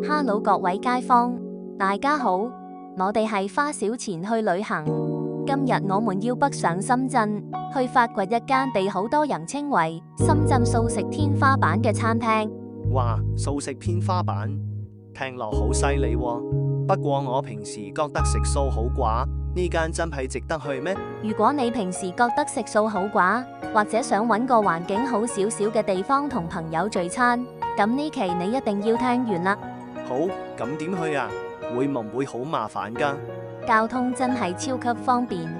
Hello 各位街坊，大家好，我哋係花小錢去旅行。今日我們要北上深圳，去發掘一間被好多人稱為深圳素食天花板嘅餐廳。哇，素食天花板，聽落好犀利喎。不過我平時覺得食素好寡，呢間真係值得去咩？如果你平時覺得食素好寡，或者想揾個環境好少少嘅地方同朋友聚餐，咁呢期你一定要聽完啦。好，咁點去啊？會唔會好麻煩㗎？交通真係超級方便，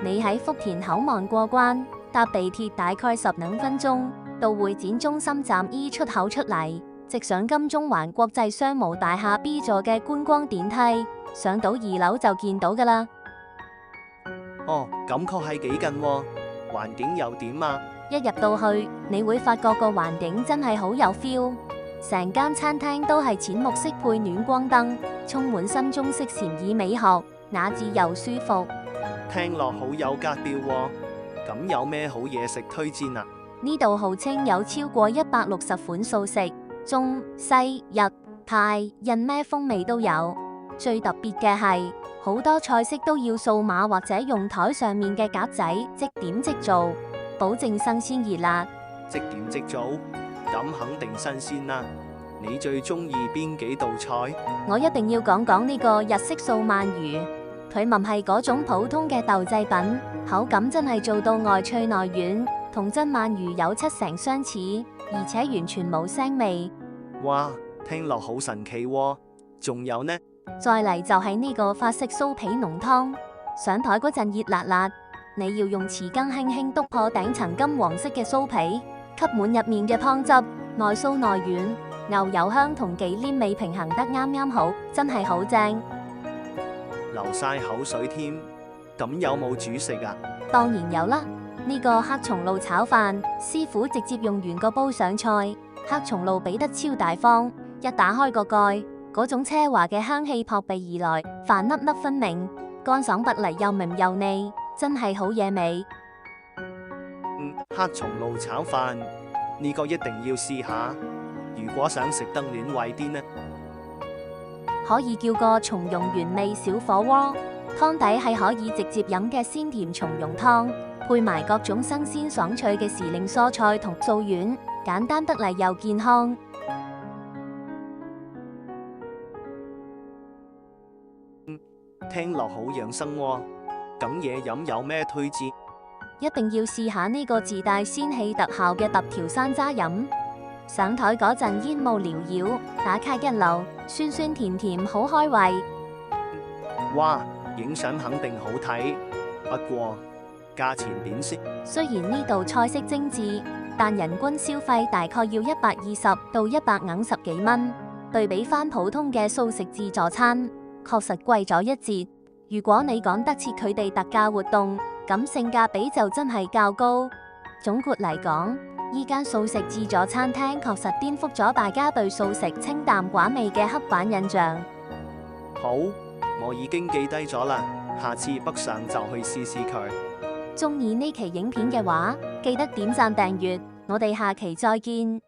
你喺福田口岸過關，搭地鐵大概10分鐘，到會展中心站 E 出口出嚟，直上金鐘環國際商務大廈 B 座嘅觀光電梯，上到2樓就見到㗎啦。哦，咁確係幾近喎。環境又點啊？一入到去，你會發覺個環境真係好有 feel，成間餐廳都係淺木色配暖光燈，充滿新中式禪意美學，雅致又舒服。聽落好有格調喎。咁有咩好嘢食推薦啊？呢度號稱有超過160款素食，中西日泰印咩風味都有。最特別嘅係，好多菜式都要掃碼或者用台上面嘅格仔即點即做，保證新鮮熱辣。即點即做，咁肯定新鮮啦。你最中意邊幾道菜？我一定要講講呢個日式素鰻魚，佢唔係嗰種普通嘅豆製品，口感真係做到外脆內軟，同真鰻魚有70%相似，而且完全冇腥味。哇，聽落好神奇喎。仲有呢？再嚟就係呢個法式酥皮濃湯，上台嗰陣熱辣辣，你要用匙羹輕輕篤破頂層金黃色嘅酥皮，吸滿入面嘅湯汁，內酥內軟，牛油香同忌廉味平衡得啱啱好，真係好正。流晒口水添。咁有冇主食啊？當然有啦，呢個黑松露炒飯，師傅直接用完個煲上菜，黑松露俾得超大方，一打開個蓋，嗰種奢華嘅香氣撲鼻而來，飯粒粒分明，乾爽不嚟又綿又膩，真係好惹味。黑松露炒飯呢個一定要試下。如果想食得暖胃啲呢，可以叫個松茸原味小火鍋，湯底係可以直接飲嘅鮮甜松茸湯，配埋各種新鮮爽脆嘅時令蔬菜同素丸，簡單得嚟又健康。聽落好養生喎。咁嘢飲有咩推薦？一定要試下呢個自帶仙氣特效嘅特調山楂飲，上台嗰陣煙霧繚繞，打卡一流，酸酸甜甜好開胃。哇，影相肯定好睇，不過價錢點先？雖然呢度菜式精緻，但人均消費大概要120到150幾蚊，對比翻普通嘅素食自助餐，確實貴咗一截。如果你趕得切佢哋特價活動，咁性價比就真係較高。總括嚟講，依間素食自助餐廳確實顛覆咗大家對素食清淡寡味嘅刻板印象。好，我已經記低咗啦，下次北上就去試試佢。鍾意呢期影片嘅話，記得點讚訂閱，我哋下期再見。